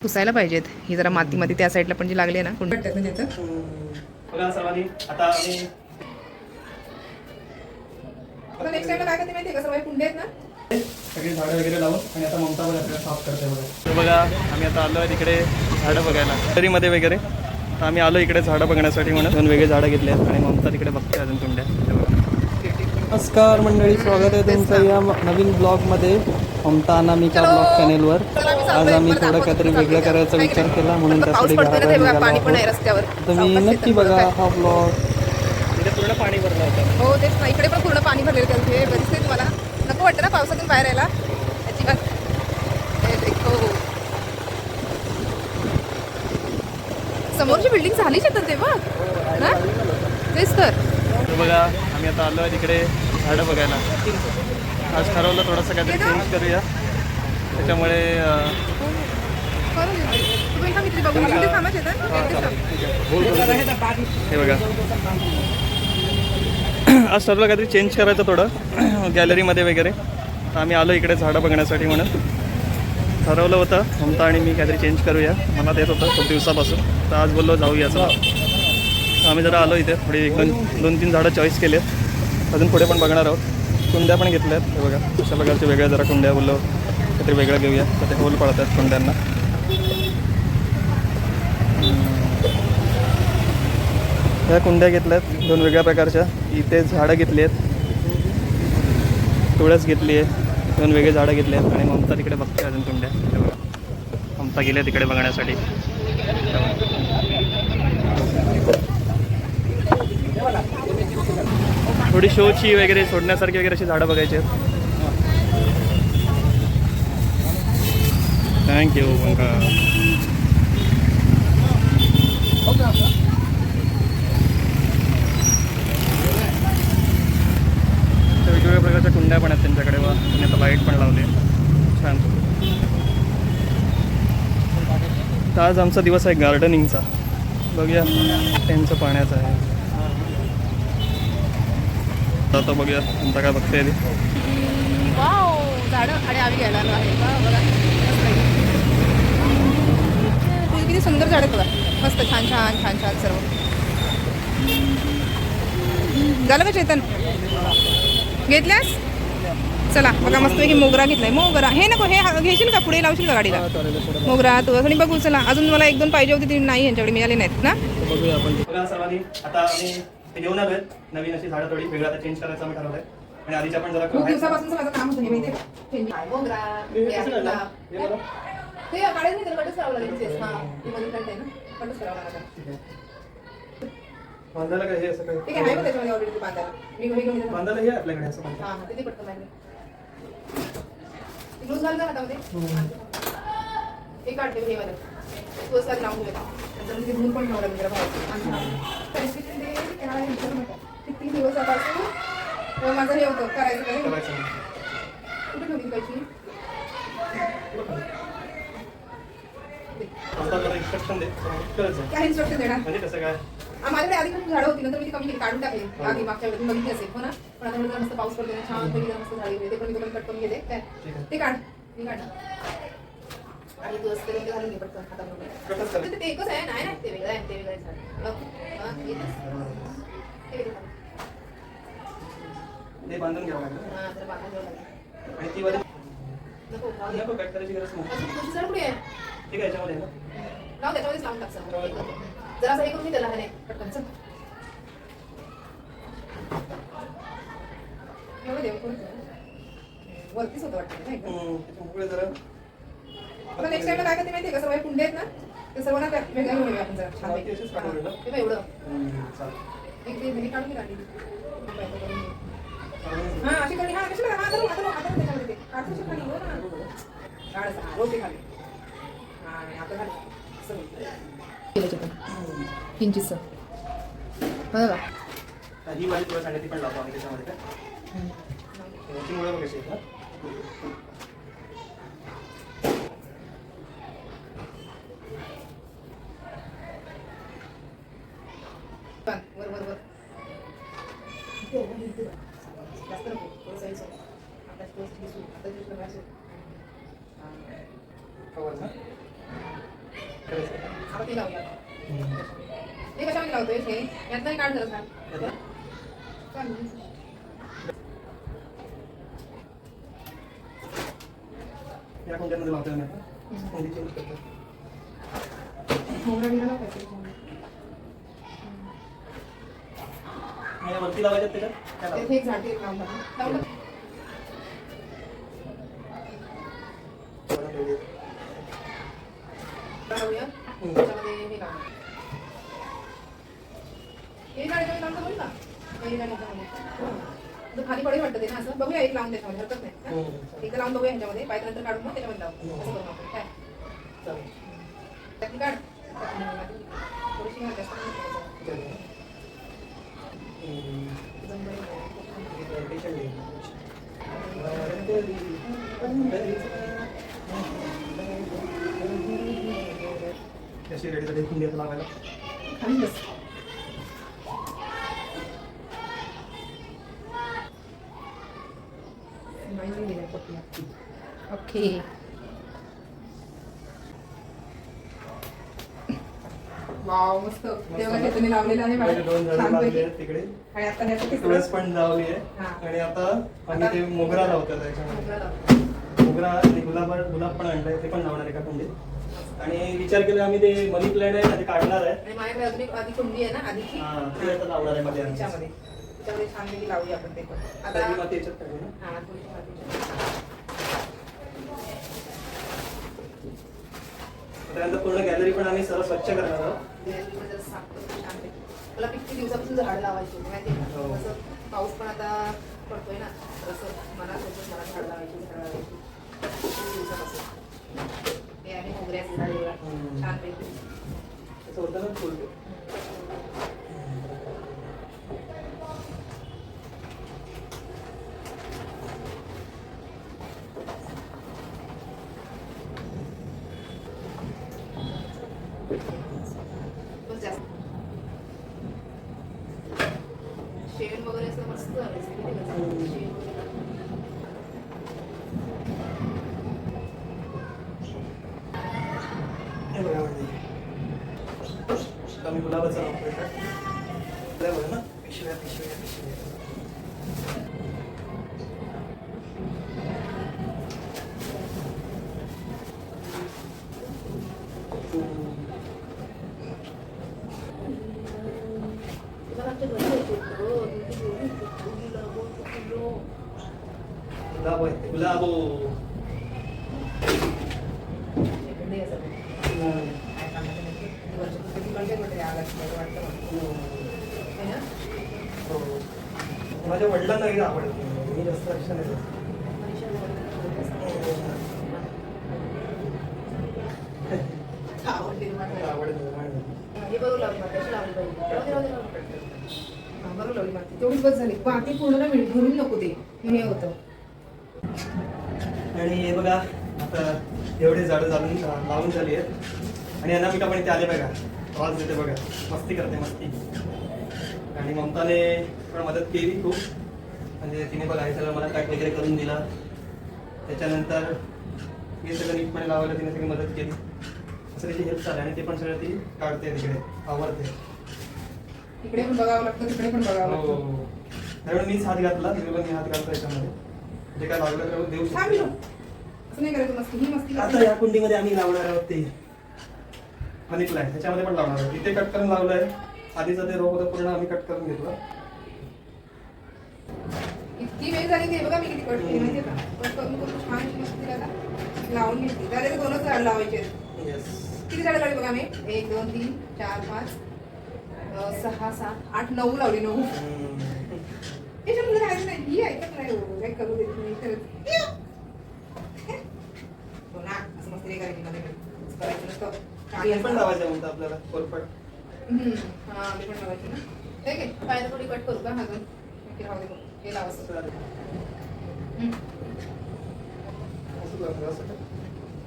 पुसायला पाहिजेत. ही जरा माती त्या साईडला पण जी लागली ना कुंड बघा सर्वांनी आता आम्ही नेक्स्ट टाइमला काय करते माहिती का, सर्व कुंडे आहेत ना सगळी झाडं वगैरे लावून आणि आता ममता पण आपल्याला साफ करते बघा. तर बघा आम्ही आता आलो आहे तिकडे झाडं बघायला तरीमध्ये वगैरे. तर आम्ही आलो इकडे झाडं बघण्यासाठी म्हणून 2 वेगळे झाडं घेतले आहेत आणि ममता तिकडे बघते अजून कुंड्या. नमस्कार मंडळी, स्वागत आहे तुमचं या नवीन ब्लॉगमध्ये ममता अनामिका ब्लॉग चॅनेलवर. आज आम्ही थोडं काहीतरी वेगळं करायचा विचार केला म्हणून त्यासाठी घराबाहेर निघालो आहोत. तुम्ही नक्की बघा हा ब्लॉग. इथे पूर्ण पाणी भरलं होतं. हो तेच ना, इकडे पण पूर्ण पाणी भरलेलं आहे. बरीच नाही तुम्हाला नको वाटतं ना पावसातून बाहेर यायला अजिबात. समोरची बिल्डिंग झालीच येतात तेव्हा ना, तेच तर. बघा आम्ही आता आलो आहे तिकडे झाडं बघायला. आज ठरवलं थोडंसं काहीतरी चेंज करूया त्याच्यामुळे हे बघा आज ठरवलं काहीतरी चेंज करायचं थोडं गॅलरीमध्ये वगैरे. तर आम्ही आलो इकडे झाडं बघण्यासाठी म्हणून ठरवलं होतं ममता आणि मी काहीतरी चेंज करूया. मला देत होतं खूप दिवसापासून. तर आज बोललो जाऊया चला. आम्ही जरा आलो इथे थोडी 2-3 झाडं चॉईस केलेत. अजून पुढे पण बघणार आहोत. कुंड्या पण घेतल्यात हे बघा अशा प्रकारच्या वेगळ्या जरा कुंड्या. बोललो काहीतरी वेगळं घेऊया तर ते होल पडतात कुंड्यांना. ह्या कुंड्या घेतल्यात 2 वेगळ्या प्रकारच्या. इथे झाडं घेतली आहेत, तुळस घेतली आहे, 2 वेगळे झाडं घेतले आहेत आणि ममता तिकडे बघते अजून कुंड्या. हे बघा ममता गेले तिकडे बघण्यासाठी. थोडी शोची वगैरे सोडण्यासारखी वगैरे अशी झाडं बघायची आहेत. थँक्यू बंका. वेगवेगळ्या प्रकारच्या कुंड्या पण आहेत त्यांच्याकडे. वा आणि आता लाईट पण लावली छान. तर आज आमचा दिवस आहे गार्डनिंगचा. बघूया त्यांचं पाण्याचं आहे. आता बघूया तुमचा काय बघते ती. झाडं आणि आम्ही घ्यायला आलो आहे बघा. किती सुंदर झाड आहेत बघा. मस्त छान छान छान छान सर्व. झालं का चेतन घेतल्यास? चला बघा मस्तपैकी मोगरा घेतलाय. मोगरा हे नको, हे घेशील का पुढे लावशील का गाडीला मोगरा तू आणि बघू. चला अजून मला 1-2 पाहिजे होती ती नाही यांच्याकडे मिळाली नाहीत ना. बघूया आपण. बघा सर्वांनी आता आम्ही ते घेऊन आलोय नवीन अशी झाडं. थोडी वेगळं आता चेंज करायचं आम्ही ठरवलंय. आणि आधीच्या पण जरा खूप दिवसापासून माझं काम होतं हे माहिती आहे. मोगरा ते काढायचं नाही तर कटच करावं लागेल. हां ते मध्ये प्लांट आहे ना, कटच करावं लागेल. बांधायला काय हे असं काय ठीक आहे आहे त्याच्यामध्ये ऑलरेडी बांधायला. मी घेऊन बांधायला हे आपल्याकडे असं पण. हां ते पटकन लागेल. ग्लूज घाल का हातामध्ये. हे काढते हे वाला तू असं लावून घेतो. त्याच्यामध्ये ते धूर पण ठेवला जरा बाहेर. किती दिवसापासून माझं हे होतं करायचं काय कुठे ठेवली पाहिजे. इन्स्ट्रक्शन दे. काय इन्स्ट्रक्शन देणार म्हणजे कसं काय. माझ्याकडे आधी खूप झाडं होती नंतर मी ती कमी केली काढून टाकली. आधी मागच्या वेळेस बघितली असेल हो ना. पण आता जरा मस्त पाऊस पडतो छान पैकी मस्त झाडी ते पण मी कट करून घेते. काय ते काढ मी काढ आणि तू असते ते घालून घे पटकन हातामध्ये. ते एकच आहे नाही ना ते वेगळं आहे ते वेगळं आहे झाड. ते बांधून घ्यावं लागेल. हां तर बांधून घ्यावं लागेल. आणि ती वाली नको नको कट करायची गरज नाही. तुझी झाड कुठे आहे? ठीक आहे याच्यामध्ये ना लाव त्याच्यामध्येच लावून टाक. जरा असं हे करून मी त्याला हाणे पटकन चल एवढं देऊ वरतीच होतं वाटतं ना एकदम. त्याच्यामुळे जरा आता नेक्स्ट टाइमला काय करते माहिती आहे का, सर्व कुंडे आहेत ना ते सर्वांना वेगळ्या घेऊन आपण जरा छान एवढं एक हे काढून मी काढली. हां अशी करून हां कशी हां धरू त्याच्यामध्ये ते काढू शकता नाही हो ना. काढायचं हां रोटी खाली हां आणि आपलं खाली सगळं किंचितसं बघा. ही वाली तुला सांगितली पण लावतो आम्ही त्याच्यामध्ये काय याची मुळे कशी आहेत ना. वर वर वर जास्त नको थोडंसं हे सोड. आता थोडंसं आता आता ते लावूया. हे कशामध्ये लावतोय हे यात नाही काढ जरा झाड. या कुंड्यामध्ये लावतोय मी आता. कुंडी चेंज करतो. आणि वरती लावायचं त्याच्यात काय लावायचं? एक झाड ते लावून टाका. लावलं. लावूया. त्याच्यामध्ये हे लावूया. हे झाड याच्यामध्ये लावून बघू का? हे झाड याच्यामध्ये. खाली पडेल वाटतं ते ना असं. बघूया एक लावून त्याच्यामध्ये हरकत नाही. एकदा लावून बघूया ह्याच्यामध्ये. पाहिजे नंतर काढून मग त्याच्यामध्ये लावू. असं करू आपण. काय? त्यातली काढ. थोडीशी घाल जास्त नाही. कशी रेडी झाली कुंडी लावायला? खाली बस. ओके. वाव मस्त. तेव्हा हे तुम्ही लावलेलं आहे पहिले दोन झाडं छान लावली पैकी. आहेत तिकडे. आणि आता ह्याचं तिसरं. तुळस पण लावली आहे. हा. आणि आता आम्ही ते मोगरा लावतो त्याच्यामध्ये. मोगरा लावतो. मोगरा आणि गुलाब पण आणलाय, ते पण लावणार एका कुंडीत. आणि विचार केला आम्ही ते मनी प्लॅन्ट आहे ना ते काढणार आहे. आणि माझ्याकडे अजून एक आधी कुंडी आहे ना आधीची. हा ते आता लावणार आहे मध्ये त्याच्यामध्ये छानपैकी लावूया आपण ते पण. आता आता माती याच्यात टाकू ना. हा थोडीशी माती. त्यानंतर पूर्ण गॅलरी पण आम्ही सर्व स्वच्छ करणार आहोत. गॅलरीमध्ये जरा साफ करून छानपैकी. मला किती दिवसापासून झाड लावायची होती माहिती आहे हो. का? असं पाऊस पण आता पडतोय ना तसं मनात होतं मला झाड लावायची किती दिवसापासून. हे आहे मोगऱ्याचं झाड एवढं छानपैकी. असं होतं ना फुल. बस जास्त शेण वगैरे असं मस्त आलं. शेण वगैरे. हे बघा म्हणजे आम्ही गुलाबाचा वापरतो. बघा ना पिशव्या. गुलाबो माझ्या वडिलांना एकदा आवडते. मी जास्त लक्ष नाही देत. तेवढीच बस झाली. बाकी पूर्ण ना भरून नको ते हे होतं. आणि हे बघा आता एवढे झाडं लावून झाली आहेत. आणि अनामिका पण इथे आले बघा. आवाज देते बघा. मस्ती करते मस्ती. आणि ममताने पण मदत केली खूप. म्हणजे तिने बघा हे सगळं मला कट वगैरे करून दिला. त्याच्यानंतर हे सगळं नीटपणे लावायला तिने सगळी मदत केली. असं त्याची हेल्प झाली. आणि ते पण सगळं ती काढते तिकडे आवडते. इकडे पण बघावं लागतं तिकडे पण बघावं लागतं. त्यामुळे मीच हात घातला. तिकडे पण मी हात घालतो याच्यामध्ये. जे काय लागलं तर देऊ शकतो. असं नाही करायचं. मस्ती ही मस्ती. आता या कुंडीमध्ये आम्ही लावणार आहोत ते मनी प्लॅन्ट. त्याच्यामध्ये पण लावणार आहोत. इथे कट करून लावलंय. आधीचा ते रोप होता पूर्ण आम्ही कट करून घेतलं. इतकी वेळ झाली ते बघा मी किती कट केली माहितीये का? कट करून छान मस्ती आता लावून घेतली. त्याला दोनच झाड लावायचे. किती झाडं लावली बघा मी? 1 2 3 4 5 6 7 8 9 लावली. 9 याच्यामध्ये राहायचं नाही. ही ऐकत नाही हो. काय करू देत नाही करत. हो ना असं मस्ती नाही करायची. मध्ये करायचं नसतं. पण लावायचं म्हणतं आपल्याला कोरफड. हा मी पण लावायची ना. ठीक आहे. पायला थोडी कट करू का अजून? राहू दे मग. हे लावायचं.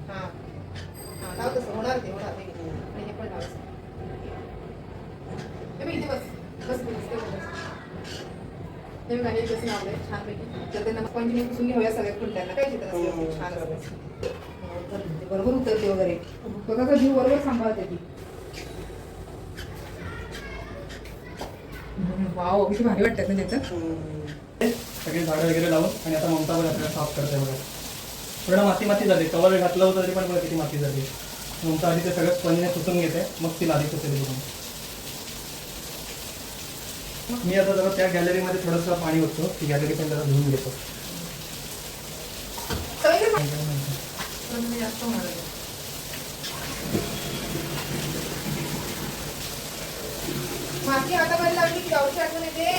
हां हां लाव तसं होणार ते होणार ते. आणि हे पण लावायचं. हे इथे बस बस हे बघा हे कसं लावलंय छानपैकी. तर त्यांना कंटिन्यू पुसून घ्याव्या सगळ्या कुंड्यांना. काय चित्र छान असतं. बरोबर उतरते वगैरे. स्वतःचा जीव बरोबर सांभाळते ती. वाव किती भारी वाटतात ना त्याचं. सगळे झाडं वगैरे लावून आणि आता ममता पण आपल्याला साफ करते बघा. थोडं माती माती झाली, कवर घातलं होतं तरी पण बघा किती माती झाली. ममता आधी ते सगळं स्पंजने पुसून घेते, मग ती लादी पुसेल बघून. मी आता जरा त्या गॅलरीमध्ये थोडंसं पाणी होतो, ती गॅलरी पण जरा धुवून घेतो. माती आता बरी लागली की गावची आठवण येते.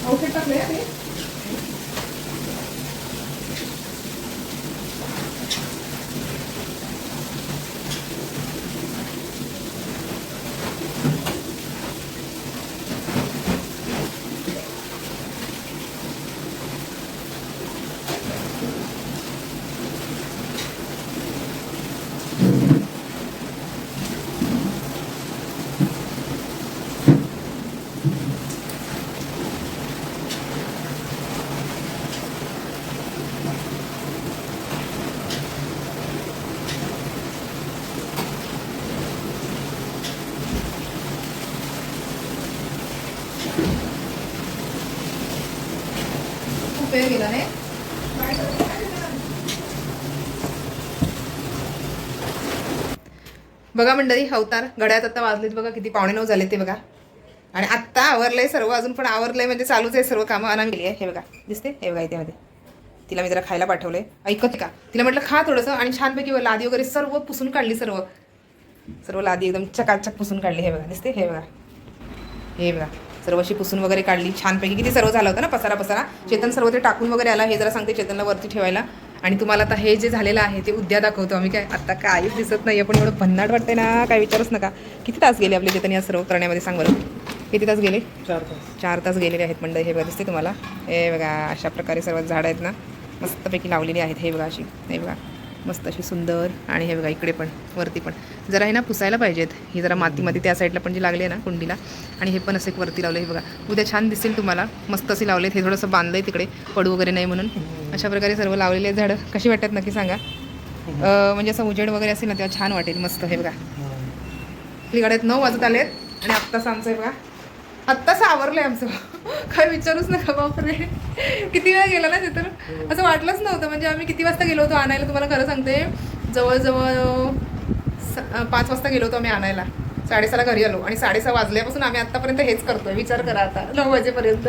औषध टाकले ते. खूप वेळ गेला नाही. बघा मंडळी, अवतार घड्यात आता वाजलेत बघा किती 8:45 झाले ते बघा. आणि आत्ता आवरलंय सर्व, अजून पण आवरलंय म्हणजे चालूच आहे सर्व कामं. अनामी केली आहे हे बघा, दिसते हे बघा इथे मध्ये. तिला मी जरा खायला पाठवलंय, ऐकत का. तिला म्हटलं खा थोडंसं, आणि छानपैकी लादी वगैरे सर्व पुसून काढली. सर्व लादी एकदम चकाचक पुसून काढली. हे बघा दिसते, हे बघा हे बघा सर्व अशी पुसून वगैरे काढली छानपैकी. किती सर्व झालं होतं ना, पसारा. चेतन सर्व ते टाकून वगैरे आला. हे जरा सांगते चेतनला वरती ठेवायला. आणि तुम्हाला आता हे जे झालेलं आहे ते उद्या दाखवतो आम्ही. काय आता काहीच दिसत नाही, पण एवढं भन्नाट वाटतंय ना, काय विचारूच नका. किती तास गेले आपले चेतन या सर्व करण्यामध्ये, सांग बरं किती तास गेले? 4 तास गेलेले आहेत मंडळी. हे बघा दिसते तुम्हाला, हे बघा अशा प्रकारे सर्व झाडं आहेत ना, मस्तपैकी लावलेली आहेत. हे बघा अशी, हे बघा मस्त अशी सुंदर. आणि हे बघा इकडे पण वरती पण जरा हे ना पुसायला पाहिजेत. ही जरा माती त्या साईडला पण जी लागली आहे ना कुंडीला, आणि हे पण असं एक वरती लावलं. हे बघा उद्या छान दिसेल तुम्हाला, मस्त असे लावलेत. हे थोडंसं बांधलंय तिकडे, पडू वगैरे नाही म्हणून. अशा प्रकारे सर्व लावलेले झाडं कशी वाटतात नक्की सांगा. म्हणजे असं उजेड वगैरे असेल ना तेव्हा छान वाटेल मस्त. हे बघा आपली गाड्यात 9 वाजत आलेत आणि आत्ताच आमचं हे बघा आत्ताच आवरलंय आमचं. काय विचारूच नका बापरे, किती वेळ गेला ना तिथं, असं वाटलंच नव्हतं. म्हणजे आम्ही किती वाजता गेलो होतो आणायला, तुम्हाला खरं सांगते, जवळजवळ 5 वाजता गेलो होतो आम्ही आणायला. 6:30ला घरी आलो, आणि 6:30 वाजल्यापासून आम्ही आत्तापर्यंत हेच करतोय. विचार करा आता 9 वाजेपर्यंत.